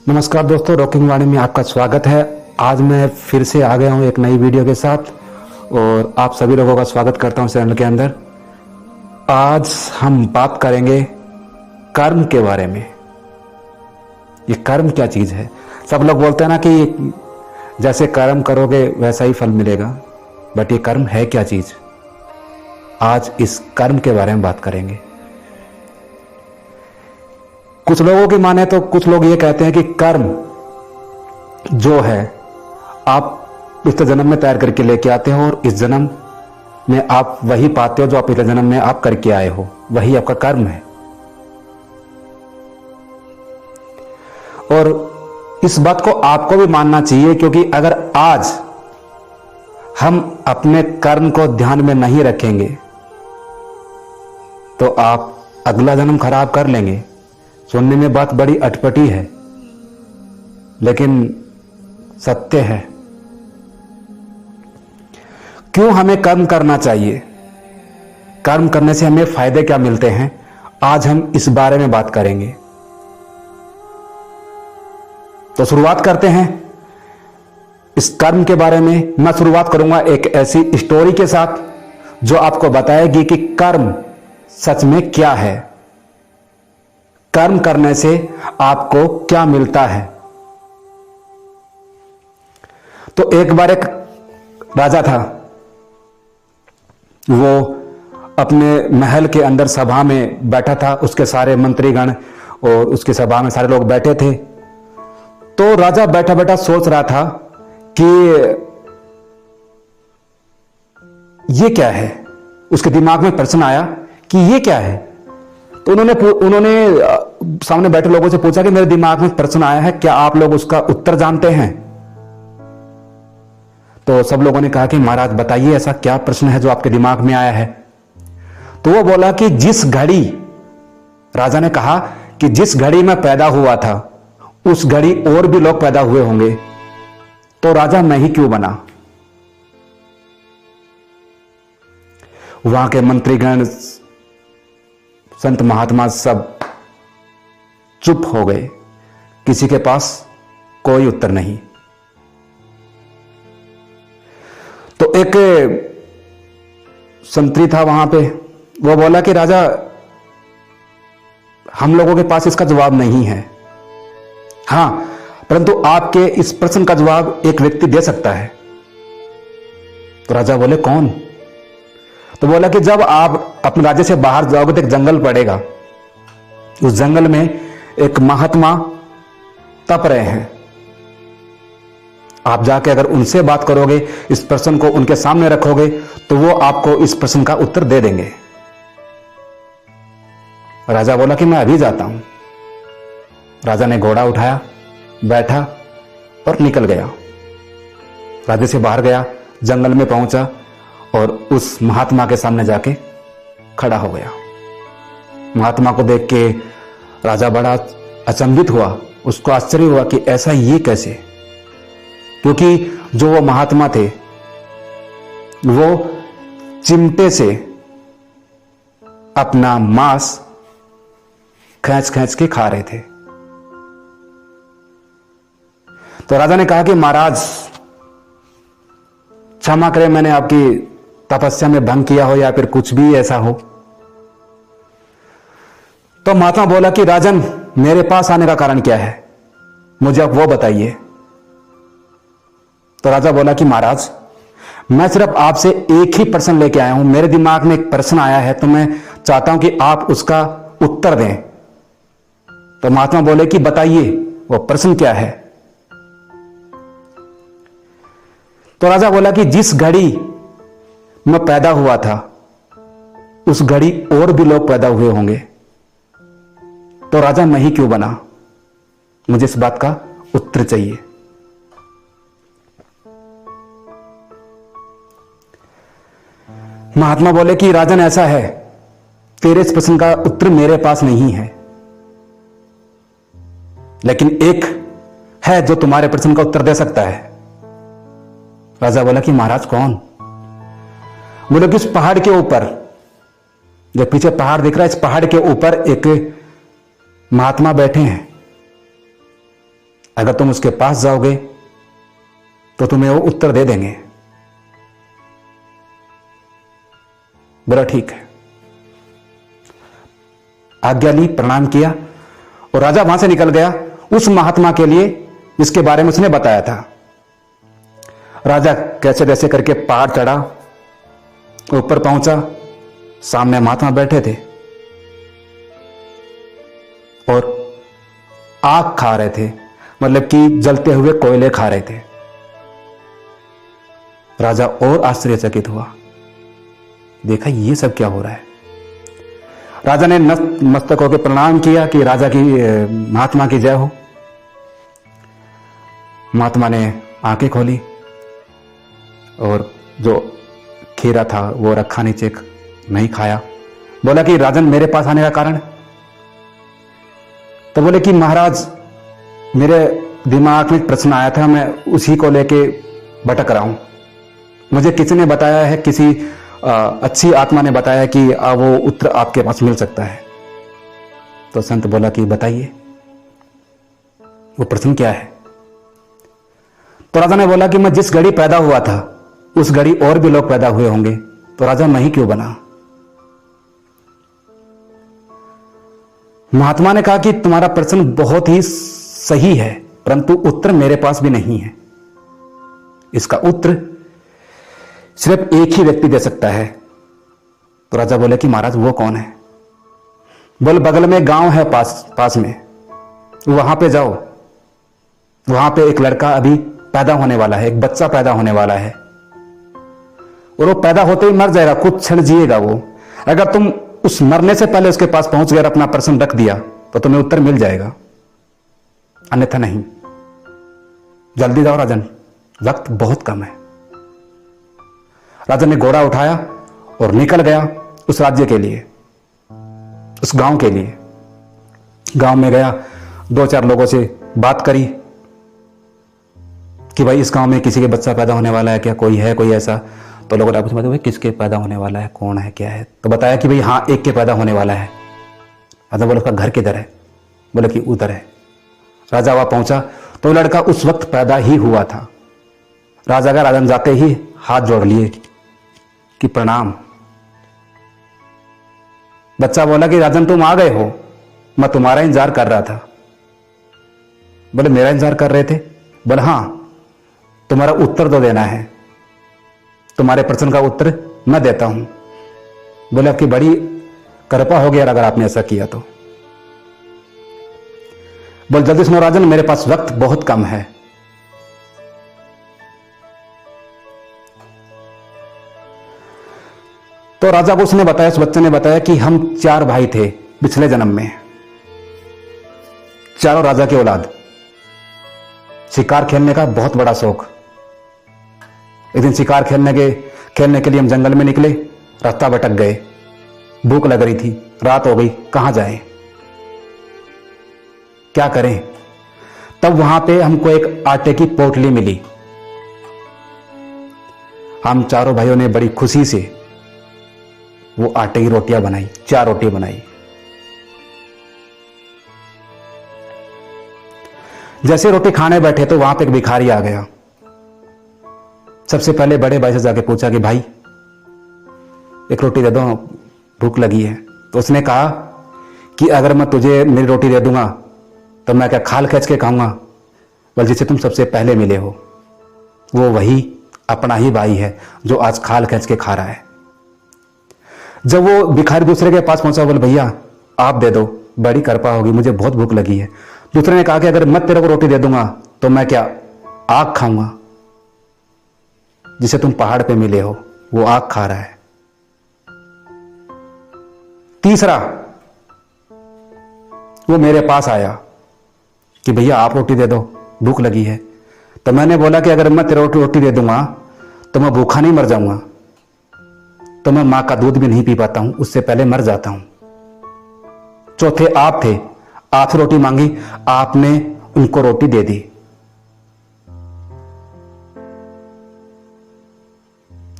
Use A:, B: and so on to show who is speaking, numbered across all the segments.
A: नमस्कार दोस्तों, रॉकिंग वाणी में आपका स्वागत है। आज मैं फिर से आ गया हूं एक नई वीडियो के साथ और आप सभी लोगों का स्वागत करता हूं चैनल के अंदर। आज हम बात करेंगे कर्म के बारे में। ये कर्म क्या चीज है? सब लोग बोलते हैं ना कि जैसे कर्म करोगे वैसा ही फल मिलेगा, बट ये कर्म है क्या चीज? आज इस कर्म के बारे में बात करेंगे। कुछ लोगों की माने तो कुछ लोग ये कहते हैं कि कर्म जो है आप पिछले जन्म में तैयार करके लेके आते हो और इस जन्म में आप वही पाते हो जो आप पिछले जन्म में आप करके आए हो, वही आपका कर्म है। और इस बात को आपको भी मानना चाहिए, क्योंकि अगर आज हम अपने कर्म को ध्यान में नहीं रखेंगे तो आप अगला जन्म खराब कर लेंगे। सुनने में बात बड़ी अटपटी है, लेकिन सत्य है। क्यों हमें कर्म करना चाहिए? कर्म करने से हमें फायदे क्या मिलते हैं? आज हम इस बारे में बात करेंगे। तो शुरुआत करते हैं इस कर्म के बारे में। मैं शुरुआत करूंगा एक ऐसी स्टोरी के साथ जो आपको बताएगी कि कर्म सच में क्या है, कर्म करने से आपको क्या मिलता है। तो एक बार एक राजा था, वो अपने महल के अंदर सभा में बैठा था। उसके सारे मंत्रीगण और उसकी सभा में सारे लोग बैठे थे। तो राजा बैठा बैठा सोच रहा था कि ये क्या है। उसके दिमाग में प्रश्न आया कि ये क्या है। तो उन्होंने सामने बैठे लोगों से पूछा कि मेरे दिमाग में प्रश्न आया है, क्या आप लोग उसका उत्तर जानते हैं? तो सब लोगों ने कहा कि महाराज बताइए, ऐसा क्या प्रश्न है जो आपके दिमाग में आया है? तो वो बोला कि जिस घड़ी, राजा ने कहा कि जिस घड़ी मैं पैदा हुआ था उस घड़ी और भी लोग पैदा हुए होंगे, तो राजा मैं ही क्यों बना? वहां के मंत्रीगण, संत महात्मा सब चुप हो गए। किसी के पास कोई उत्तर नहीं। तो एक संतरी था वहां पे, वो बोला कि राजा हम लोगों के पास इसका जवाब नहीं है। हां, परंतु आपके इस प्रश्न का जवाब एक व्यक्ति दे सकता है। तो राजा बोले कौन? तो बोला कि जब आप अपने राज्य से बाहर जाओगे तो एक जंगल पड़ेगा। उस जंगल में एक महात्मा तप रहे हैं। आप जाके अगर उनसे बात करोगे, इस प्रश्न को उनके सामने रखोगे, तो वो आपको इस प्रश्न का उत्तर दे देंगे। राजा बोला कि मैं अभी जाता हूं। राजा ने घोड़ा उठाया, बैठा और निकल गया। राज्य से बाहर गया, जंगल में पहुंचा और उस महात्मा के सामने जाके खड़ा हो गया। महात्मा को देख के राजा बड़ा अचंभित हुआ। उसको आश्चर्य हुआ कि ऐसा ये कैसे, क्योंकि जो वो महात्मा थे वो चिमटे से अपना मांस खींच खींच के खा रहे थे। तो राजा ने कहा कि महाराज क्षमा करें, मैंने आपकी तपस्या में भंग किया हो या फिर कुछ भी ऐसा हो। तो महात्मा बोला कि राजन, मेरे पास आने का कारण क्या है, मुझे आप वो बताइए। तो राजा बोला कि महाराज मैं सिर्फ आपसे एक ही प्रश्न लेके आया हूं। मेरे दिमाग में एक प्रश्न आया है, तो मैं चाहता हूं कि आप उसका उत्तर दें। तो महात्मा बोले कि बताइए वो प्रश्न क्या है। तो राजा बोला कि जिस घड़ी मैं पैदा हुआ था उस घड़ी और भी लोग पैदा हुए होंगे, तो राजा मैं ही क्यों बना? मुझे इस बात का उत्तर चाहिए। महात्मा बोले कि राजन ऐसा है, तेरे इस प्रश्न का उत्तर मेरे पास नहीं है, लेकिन एक है जो तुम्हारे प्रश्न का उत्तर दे सकता है। राजा बोला कि महाराज कौन? बोले कि इस पहाड़ के ऊपर, जो पीछे पहाड़ दिख रहा है, इस पहाड़ के ऊपर एक महात्मा बैठे हैं। अगर तुम उसके पास जाओगे तो तुम्हें वो उत्तर दे देंगे। बोला ठीक है। आज्ञा ली, प्रणाम किया और राजा वहां से निकल गया उस महात्मा के लिए जिसके बारे में उसने बताया था। राजा कैसे कैसे करके पहाड़ चढ़ा, ऊपर पहुंचा, सामने महात्मा बैठे थे और आग खा रहे थे, मतलब कि जलते हुए कोयले खा रहे थे। राजा और आश्चर्यचकित हुआ, देखा ये सब क्या हो रहा है। राजा ने मस्तक होकर प्रणाम किया कि राजा की, महात्मा की जय हो। महात्मा ने आंखें खोली और जो खीरा था वो रखा नीचे, नहीं खाया। बोला कि राजन मेरे पास आने का कारण? तो बोले कि महाराज मेरे दिमाग में प्रश्न आया था, मैं उसी को लेके भटक रहा हूं। मुझे किसी ने बताया है, किसी अच्छी आत्मा ने बताया कि वो उत्तर आपके पास मिल सकता है। तो संत बोला कि बताइए वो प्रश्न क्या है। तो राजा ने बोला कि मैं जिस घड़ी पैदा हुआ था उस घड़ी और भी लोग पैदा हुए होंगे, तो राजा मैं ही क्यों बना? महात्मा ने कहा कि तुम्हारा प्रश्न बहुत ही सही है, परंतु उत्तर मेरे पास भी नहीं है। इसका उत्तर सिर्फ एक ही व्यक्ति दे सकता है। तो राजा बोले कि महाराज वो कौन है? बोले बगल में गांव है, पास में, वहां पे जाओ। वहां पे एक लड़का अभी पैदा होने वाला है, एक बच्चा पैदा होने वाला है और वो पैदा होते ही मर जाएगा, कुछ क्षण जिएगा वो। अगर तुम उस मरने से पहले उसके पास पहुंच गए, अपना प्रश्न रख दिया, तो तुम्हें उत्तर मिल जाएगा, अन्यथा नहीं। जल्दी जाओ राजन, वक्त बहुत कम है। राजा ने घोड़ा उठाया और निकल गया उस राज्य के लिए, उस गांव के लिए। गांव में गया, 2-4 लोगों से बात करी कि भाई इस गांव में किसी के बच्चा पैदा होने वाला है क्या, कोई है कोई ऐसा? तो लोगों ने पूछा भाई किसके पैदा होने वाला है, कौन है, क्या है? तो बताया कि भाई हाँ एक के पैदा होने वाला है। राजा बोले उसका घर किधर है? बोले कि उधर है। राजा वहां पहुंचा तो लड़का उस वक्त पैदा ही हुआ था। राजा का राजन जाते ही हाथ जोड़ लिए कि प्रणाम। बच्चा बोला कि राजन तुम आ गए हो, मैं तुम्हारा इंतजार कर रहा था। बोले मेरा इंतजार कर रहे थे? बोले हाँ, तुम्हारा उत्तर तो देना है, तुम्हारे प्रश्न का उत्तर मैं देता हूं। बोले आपकी बड़ी कृपा हो गया अगर आपने ऐसा किया तो। बोल जल्दी सुनो राजन, मेरे पास वक्त बहुत कम है। तो राजा को उसने बताया, उस बच्चे ने बताया कि हम 4 भाई थे पिछले जन्म में, चारों राजा की औलाद। शिकार खेलने का बहुत बड़ा शौक। एक दिन शिकार खेलने के लिए हम जंगल में निकले, रास्ता भटक गए, भूख लग रही थी, रात हो गई, कहां जाएं, क्या करें? तब वहां पे हमको एक आटे की पोटली मिली। हम चारों भाइयों ने बड़ी खुशी से वो आटे की रोटियां बनाई, 4 रोटी बनाई। जैसे रोटी खाने बैठे तो वहां पे एक भिखारी आ गया। सबसे पहले बड़े भाई से जाके पूछा कि भाई एक रोटी दे दो, भूख लगी है। तो उसने कहा कि अगर मैं तुझे मेरी रोटी दे दूंगा तो मैं क्या खाल खींच के खाऊंगा? बल्कि जिससे तुम सबसे पहले मिले हो वो वही अपना ही भाई है जो आज खाल खींच के खा रहा है। जब वो भिखारी दूसरे के पास पहुंचा, बोले भैया आप दे दो, बड़ी कृपा होगी, मुझे बहुत भूख लगी है। दूसरे ने कहा कि अगर मैं तेरे को रोटी दे दूंगा तो मैं क्या आग खाऊंगा? जिसे तुम पहाड़ पे मिले हो वो आग खा रहा है। तीसरा वो मेरे पास आया कि भैया आप रोटी दे दो, भूख लगी है। तो मैंने बोला कि अगर मैं तेरे को रोटी दे दूंगा तो मैं भूखा नहीं मर जाऊंगा, तो मैं मां का दूध भी नहीं पी पाता हूं, उससे पहले मर जाता हूं। चौथे आप थे, आपसे रोटी मांगी, आपने उनको रोटी दे दी।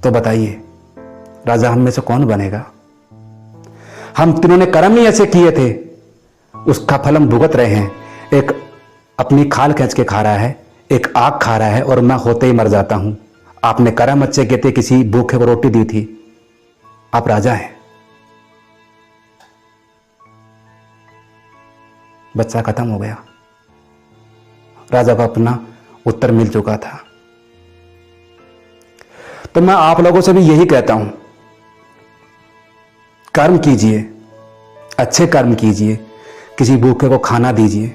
A: तो बताइए राजा हम में से कौन बनेगा? हम तीनों ने कर्म ही ऐसे किए थे, उसका फल हम भुगत रहे हैं। एक अपनी खाल खींच के खा रहा है, एक आग खा रहा है और मैं होते ही मर जाता हूं। आपने कर्म अच्छे किए थे, किसी भूखे को रोटी दी थी। आप राजा हैं। बच्चा खत्म हो गया। राजा को अपना उत्तर मिल चुका था। तो मैं आप लोगों से भी यही कहता हूं, कर्म कीजिए, अच्छे कर्म कीजिए, किसी भूखे को खाना दीजिए,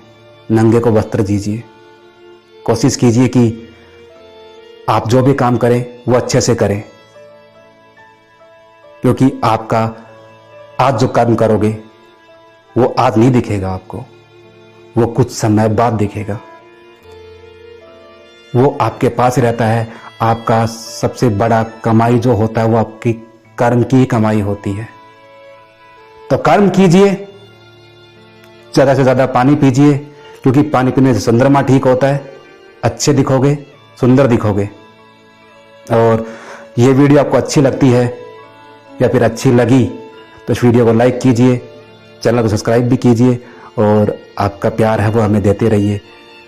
A: नंगे को वस्त्र दीजिए। कोशिश कीजिए कि आप जो भी काम करें वो अच्छे से करें, क्योंकि आपका आज जो कर्म करोगे वो आज नहीं दिखेगा आपको, वो कुछ समय बाद दिखेगा। वो आपके पास रहता है। आपका सबसे बड़ा कमाई जो होता है वो आपकी कर्म की ही कमाई होती है। तो कर्म कीजिए, ज़्यादा से ज़्यादा पानी पीजिए, क्योंकि पानी पीने से चंद्रमा ठीक होता है, अच्छे दिखोगे, सुंदर दिखोगे। और ये वीडियो आपको अच्छी लगती है या फिर अच्छी लगी तो इस वीडियो को लाइक कीजिए, चैनल को सब्सक्राइब भी कीजिए और आपका प्यार है वो हमें देते रहिए,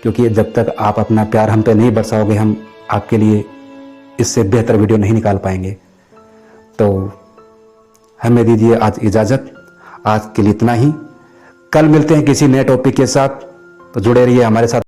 A: क्योंकि जब तक आप अपना प्यार हम पे नहीं बरसाओगे हम आपके लिए इससे बेहतर वीडियो नहीं निकाल पाएंगे। तो हमें दीजिए आज इजाज़त। आज के लिए इतना ही। कल मिलते हैं किसी नए टॉपिक के साथ, तो जुड़े रहिए हमारे साथ।